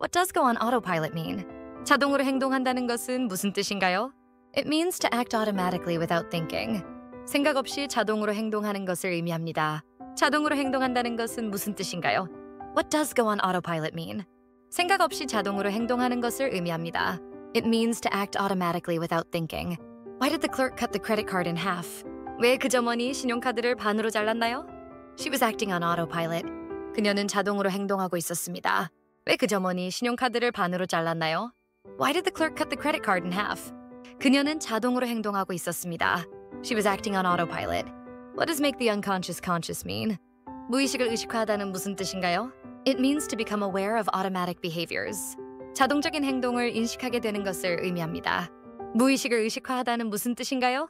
What does go on autopilot mean? 자동으로 행동한다는 것은 무슨 뜻인가요? It means to act automatically without thinking. 생각 없이 자동으로 행동하는 것을 의미합니다. 자동으로 행동한다는 것은 무슨 뜻인가요? What does go on autopilot mean? 생각 없이 자동으로 행동하는 것을 의미합니다. It means to act automatically without thinking. Why did the clerk cut the credit card in half? 왜 그 점원이 신용카드를 반으로 잘랐나요? She was acting on autopilot. 그녀는 자동으로 행동하고 있었습니다. 왜 그 점원이 신용카드를 반으로 잘랐나요? Why did the clerk cut the credit card in half? 그녀는 자동으로 행동하고 있었습니다. She was acting on autopilot. What does make the unconscious conscious mean? 무의식을 의식화하다는 무슨 뜻인가요? It means to become aware of automatic behaviors. 자동적인 행동을 인식하게 되는 것을 의미합니다. 무의식을 의식화하다는 무슨 뜻인가요?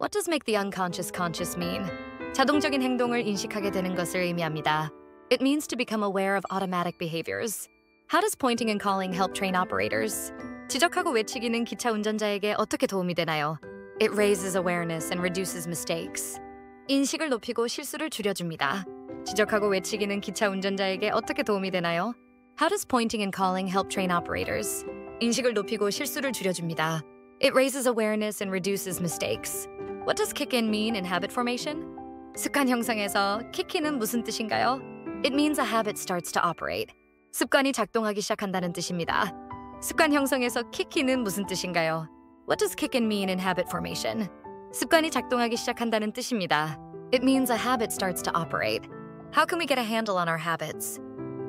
What does make the unconscious conscious mean? 자동적인 행동을 인식하게 되는 것을 의미합니다. It means to become aware of automatic behaviors. How does pointing and calling help train operators? 지적하고 외치기는 기차 운전자에게 어떻게 도움이 되나요? It raises awareness and reduces mistakes. 인식을 높이고 실수를 줄여줍니다. 지적하고 외치기는 기차 운전자에게 어떻게 도움이 되나요? How does pointing and calling help train operators? 인식을 높이고 실수를 줄여줍니다. It raises awareness and reduces mistakes. What does kick-in mean in habit formation? 습관 형성에서 kick-in은 무슨 뜻인가요? It means a habit starts to operate. 습관이 작동하기 시작한다는 뜻입니다. 습관 형성에서 kick-in은 무슨 뜻인가요? What does kick-in mean in habit formation? 습관이 작동하기 시작한다는 뜻입니다. It means a habit starts to operate. How can we get a handle on our habits?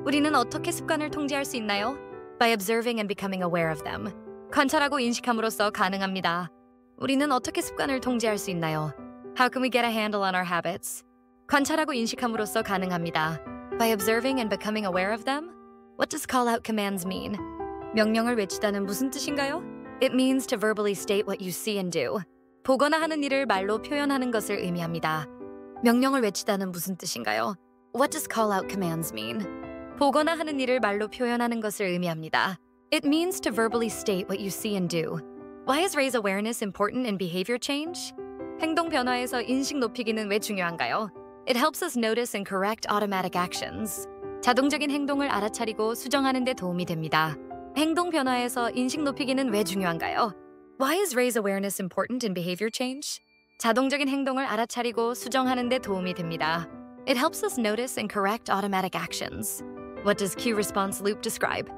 우리는 어떻게 습관을 통제할 수 있나요? By observing and becoming aware of them. 관찰하고 인식함으로써 가능합니다. 우리는 어떻게 습관을 통제할 수 있나요? How can we get a handle on our habits? 관찰하고 인식함으로써 가능합니다. By observing and becoming aware of them? What does call out commands mean? 명령을 외치다는 무슨 뜻인가요? It means to verbally state what you see and do. 보거나 하는 일을 말로 표현하는 것을 의미합니다. 명령을 외치다는 무슨 뜻인가요? What does call out commands mean? 보거나 하는 일을 말로 표현하는 것을 의미합니다. It means to verbally state what you see and do. Why is raise awareness important in behavior change? 행동 변화에서 인식 높이기는 왜 중요한가요? It helps us notice and correct automatic actions. 자동적인 행동을 알아차리고 수정하는 데 도움이 됩니다. 행동 변화에서 인식 높이기는 왜 중요한가요? Why is raise awareness important in behavior change? 자동적인 행동을 알아차리고 수정하는 데 도움이 됩니다. It helps us notice and correct automatic actions. What does cue response loop describe?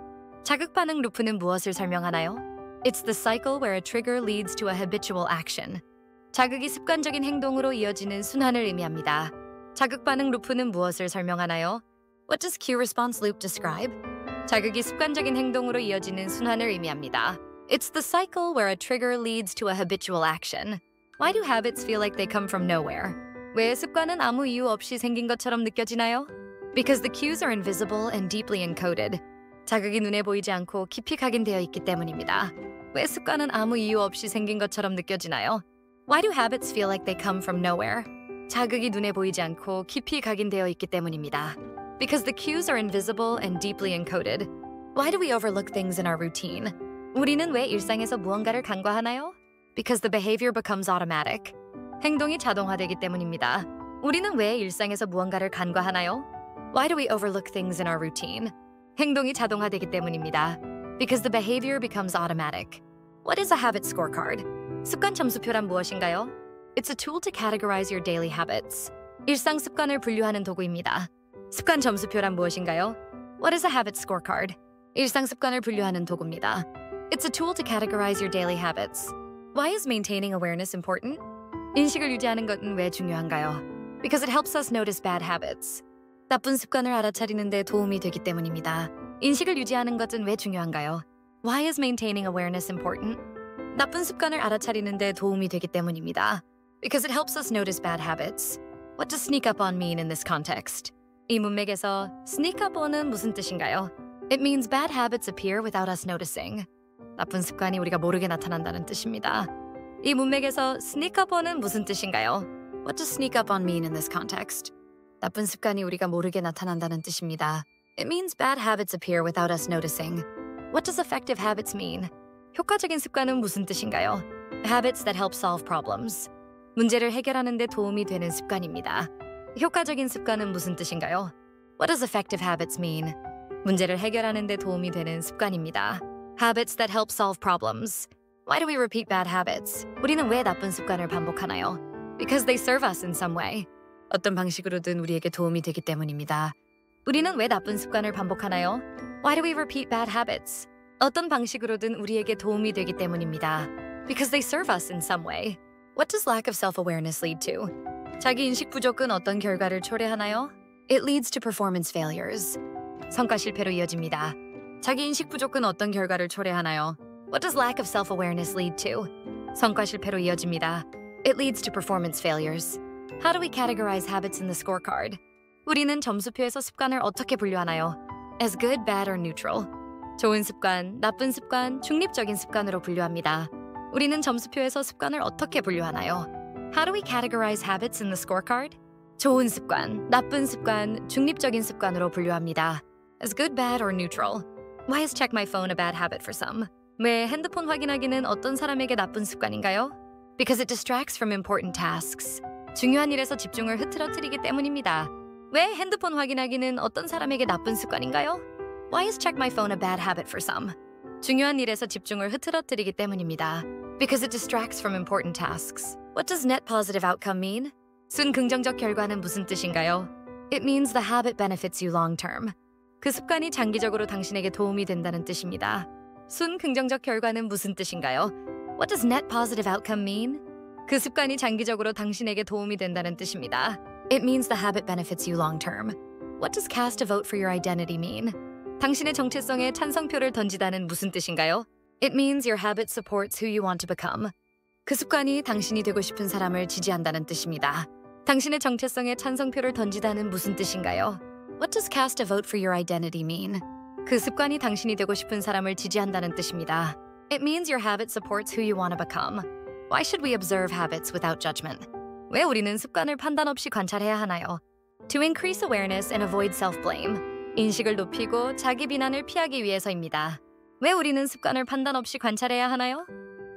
자극 반응 루프는 무엇을 설명하나요? It's the cycle where a trigger leads to a habitual action. 자극이 습관적인 행동으로 이어지는 순환을 의미합니다. 자극 반응 루프는 무엇을 설명하나요? What does cue response loop describe? 자극이 습관적인 행동으로 이어지는 순환을 의미합니다. It's the cycle where a trigger leads to a habitual action. Why do habits feel like they come from nowhere? 왜 습관은 아무 이유 없이 생긴 것처럼 느껴지나요? Because the cues are invisible and deeply encoded. 자극이 눈에 보이지 않고 깊이 각인되어 있기 때문입니다. 왜 습관은 아무 이유 없이 생긴 것처럼 느껴지나요? Why do habits feel like they come from nowhere? 자극이 눈에 보이지 않고 깊이 각인되어 있기 때문입니다. Because the cues are invisible and deeply encoded. Why do we overlook things in our routine? 우리는 왜 일상에서 무언가를 간과하나요? Because the behavior becomes automatic. 행동이 자동화되기 때문입니다. 우리는 왜 일상에서 무언가를 간과하나요? Why do we overlook things in our routine? 행동이 자동화되기 때문입니다. Because the behavior becomes automatic. What is a habit scorecard? 습관 점수표란 무엇인가요? It's a tool to categorize your daily habits. 일상 습관을 분류하는 도구입니다. 습관 점수표란 무엇인가요? What is a habit scorecard? 일상 습관을 분류하는 도구입니다. It's a tool to categorize your daily habits. Why is maintaining awareness important? 인식을 유지하는 것은 왜 중요한가요? Because it helps us notice bad habits. 나쁜 습관을 알아차리는 데 도움이 되기 때문입니다. 인식을 유지하는 것은 왜 중요한가요? Why is maintaining awareness important? 나쁜 습관을 알아차리는 데 도움이 되기 때문입니다. Because it helps us notice bad habits. What does sneak up on mean in this context? 이 문맥에서 sneak up on은 무슨 뜻인가요? It means bad habits appear without us noticing. 나쁜 습관이 우리가 모르게 나타난다는 뜻입니다. 이 문맥에서 sneak up on은 무슨 뜻인가요? What does sneak up on mean in this context? 나쁜 습관이 우리가 모르게 나타난다는 뜻입니다. It means bad habits appear without us noticing. What does effective habits mean? 효과적인 습관은 무슨 뜻인가요? Habits that help solve problems. 문제를 해결하는 데 도움이 되는 습관입니다. 효과적인 습관은 무슨 뜻인가요? What does effective habits mean? 문제를 해결하는 데 도움이 되는 습관입니다. Habits that help solve problems. Why do we repeat bad habits? 우리는 왜 나쁜 습관을 반복하나요? Because they serve us in some way. 어떤 방식으로든 우리에게 도움이 되기 때문입니다. 우리는 왜 나쁜 습관을 반복하나요? Why do we repeat bad habits? 어떤 방식으로든 우리에게 도움이 되기 때문입니다. Because they serve us in some way. What does lack of self-awareness lead to? 자기 인식 부족은 어떤 결과를 초래하나요? It leads to performance failures. 성과 실패로 이어집니다. 자기 인식 부족은 어떤 결과를 초래하나요? What does lack of self-awareness lead to? 성과 실패로 이어집니다. It leads to performance failures. How do we categorize habits in the scorecard? 우리는 점수표에서 습관을 어떻게 분류하나요? As good, bad, or neutral. 좋은 습관, 나쁜 습관, 중립적인 습관으로 분류합니다. 우리는 점수표에서 습관을 어떻게 분류하나요? How do we categorize habits in the scorecard? 좋은 습관, 나쁜 습관, 중립적인 습관으로 분류합니다. As good, bad, or neutral. Why is check my phone a bad habit for some? 왜 핸드폰 확인하기는 어떤 사람에게 나쁜 습관인가요? Because it distracts from important tasks. 중요한 일에서 집중을 흐트러뜨리기 때문입니다. 왜 핸드폰 확인하기는 어떤 사람에게 나쁜 습관인가요? Why is check my phone a bad habit for some? 중요한 일에서 집중을 흐트러뜨리기 때문입니다. Because it distracts from important tasks. What does net positive outcome mean? 순 긍정적 결과는 무슨 뜻인가요? It means the habit benefits you long term. 그 습관이 장기적으로 당신에게 도움이 된다는 뜻입니다. 순 긍정적 결과는 무슨 뜻인가요? What does net positive outcome mean? 그 습관이 장기적으로 당신에게 도움이 된다는 뜻입니다. It means the habit benefits you long term. What does cast a vote for your identity mean? 당신의 정체성에 찬성표를 던지다는 무슨 뜻인가요? It means your habit supports who you want to become. 그 습관이 당신이 되고 싶은 사람을 지지한다는 뜻입니다. 당신의 정체성에 찬성표를 던지다는 무슨 뜻인가요? What does cast a vote for your identity mean? 그 습관이 당신이 되고 싶은 사람을 지지한다는 뜻입니다. It means your habit supports who you want to become. Why should we observe habits without judgment? 왜 우리는 습관을 판단 없이 관찰해야 하나요? To increase awareness and avoid self-blame. 인식을 높이고 자기 비난을 피하기 위해서입니다. 왜 우리는 습관을 판단 없이 관찰해야 하나요?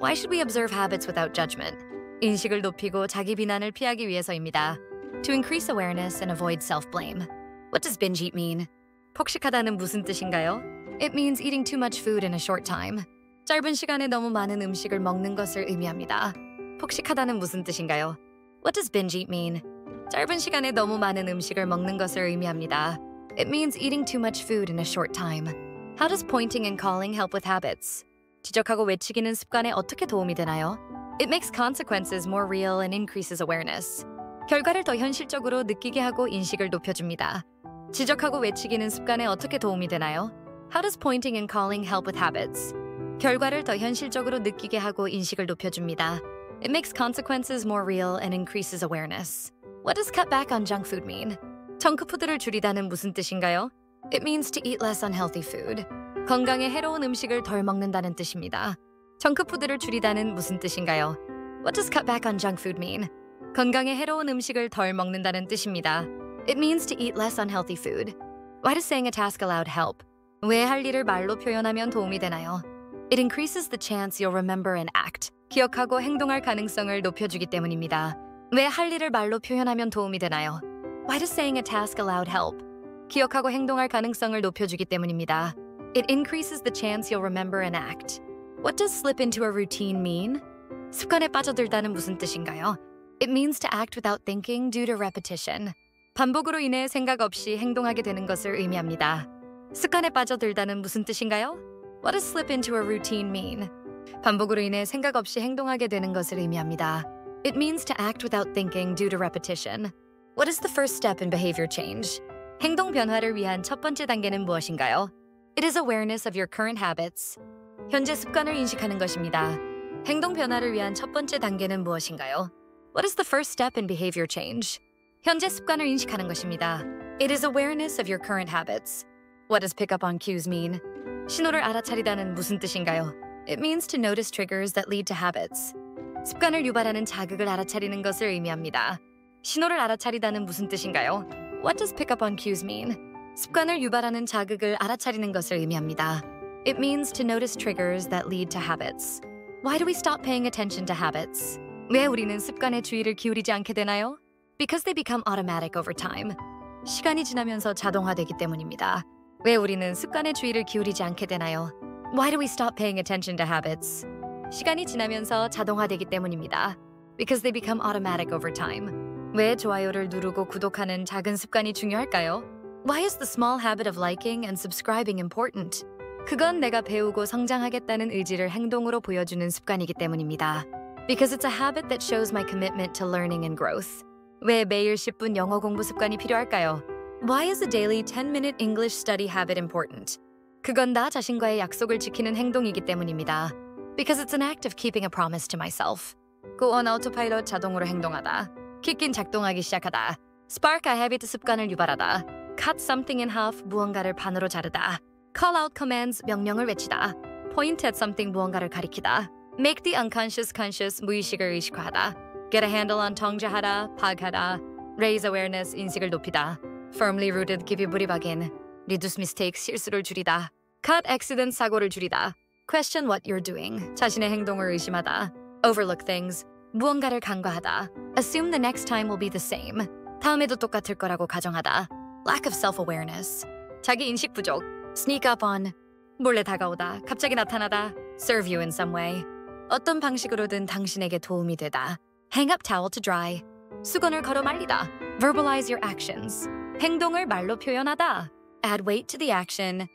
Why should we observe habits without judgment? 인식을 높이고 자기 비난을 피하기 위해서입니다. To increase awareness and avoid self-blame. What does binge eat mean? 폭식하다는 무슨 뜻인가요? It means eating too much food in a short time. 짧은 시간에 너무 많은 음식을 먹는 것을 의미합니다. 폭식하다는 무슨 뜻인가요? What does binge eat mean? 짧은 시간에 너무 많은 음식을 먹는 것을 의미합니다. It means eating too much food in a short time. How does pointing and calling help with habits? 지적하고 외치기는 습관에 어떻게 도움이 되나요? It makes consequences more real and increases awareness. 결과를 더 현실적으로 느끼게 하고 인식을 높여줍니다. 지적하고 외치기는 습관에 어떻게 도움이 되나요? How does pointing and calling help with habits? 결과를 더 현실적으로 느끼게 하고 인식을 높여줍니다. It makes consequences more real and increases awareness. What does cut back on junk food mean? 정크푸드를 줄이다는 무슨 뜻인가요? It means to eat less unhealthy food. 건강에 해로운 음식을 덜 먹는다는 뜻입니다. 정크푸드를 줄이다는 무슨 뜻인가요? What does cut back on junk food mean? 건강에 해로운 음식을 덜 먹는다는 뜻입니다. It means to eat less unhealthy food. Why does saying a task aloud help? 왜 할 일을 말로 표현하면 도움이 되나요? It increases the chance you'll remember and act. 기억하고 행동할 가능성을 높여주기 때문입니다. 왜 할 일을 말로 표현하면 도움이 되나요? Why does saying a task aloud help? 기억하고 행동할 가능성을 높여주기 때문입니다. It increases the chance you'll remember and act. What does slip into a routine mean? 습관에 빠져들다는 무슨 뜻인가요? It means to act without thinking due to repetition. 반복으로 인해 생각 없이 행동하게 되는 것을 의미합니다. 습관에 빠져들다는 무슨 뜻인가요? What does slip into a routine mean? 반복으로 인해 생각 없이 행동하게 되는 것을 의미합니다. It means to act without thinking due to repetition. What is the first step in behavior change? 행동 변화를 위한 첫 번째 단계는 무엇인가요? It is awareness of your current habits. 현재 습관을 인식하는 것입니다. 행동 변화를 위한 첫 번째 단계는 무엇인가요? What is the first step in behavior change? 현재 습관을 인식하는 것입니다. It is awareness of your current habits. What does pick up on cues mean? 신호를 알아차리다는 무슨 뜻인가요? It means to notice triggers that lead to habits. 습관을 유발하는 자극을 알아차리는 것을 의미합니다. 신호를 알아차리다는 무슨 뜻인가요? What does pick up on cues mean? 습관을 유발하는 자극을 알아차리는 것을 의미합니다. It means to notice triggers that lead to habits. Why do we stop paying attention to habits? 왜 우리는 습관에 주의를 기울이지 않게 되나요? Because they become automatic over time. 시간이 지나면서 자동화되기 때문입니다. 왜 우리는 습관에 주의를 기울이지 않게 되나요? Why do we stop paying attention to habits? 시간이 지나면서 자동화되기 때문입니다. Because they become automatic over time. 왜 좋아요를 누르고 구독하는 작은 습관이 중요할까요? Why is the small habit of liking and subscribing important? 그건 내가 배우고 성장하겠다는 의지를 행동으로 보여주는 습관이기 때문입니다. Because it's a habit that shows my commitment to learning and growth. 왜 매일 10분 영어 공부 습관이 필요할까요? Why is a daily 10-minute English study habit important? 그건 나 자신과의 약속을 지키는 행동이기 때문입니다. Because it's an act of keeping a promise to myself. Go on autopilot 자동으로 행동하다. 킥인 작동하기 시작하다. Spark a habit 습관을 유발하다. Cut something in half 무언가를 반으로 자르다. Call out commands 명령을 외치다. Point at something 무언가를 가리키다. Make the unconscious conscious 무의식을 의식화하다. Get a handle on 통제하다, 파악하다. Raise awareness 인식을 높이다. Firmly rooted 깊이 부리박인. Reduce mistakes 실수를 줄이다. Cut accident 사고를 줄이다. Question what you're doing 자신의 행동을 의심하다. Overlook things 무언가를 간과하다. Assume the next time will be the same 다음에도 똑같을 거라고 가정하다. Lack of self-awareness 자기 인식 부족. Sneak up on 몰래 다가오다. 갑자기 나타나다. Serve you in some way 어떤 방식으로든 당신에게 도움이 되다. Hang up towel to dry 수건을 걸어 말리다. Verbalize your actions 행동을 말로 표현하다. Add weight to the action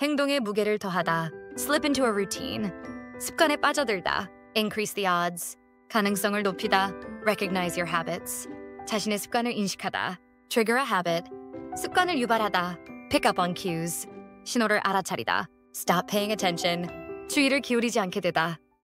행동에 무게를 더하다. Slip into a routine 습관에 빠져들다. Increase the odds 가능성을 높이다. Recognize your habits 자신의 습관을 인식하다. Trigger a habit 습관을 유발하다. Pick up on cues 신호를 알아차리다. Stop paying attention 주의를 기울이지 않게 되다.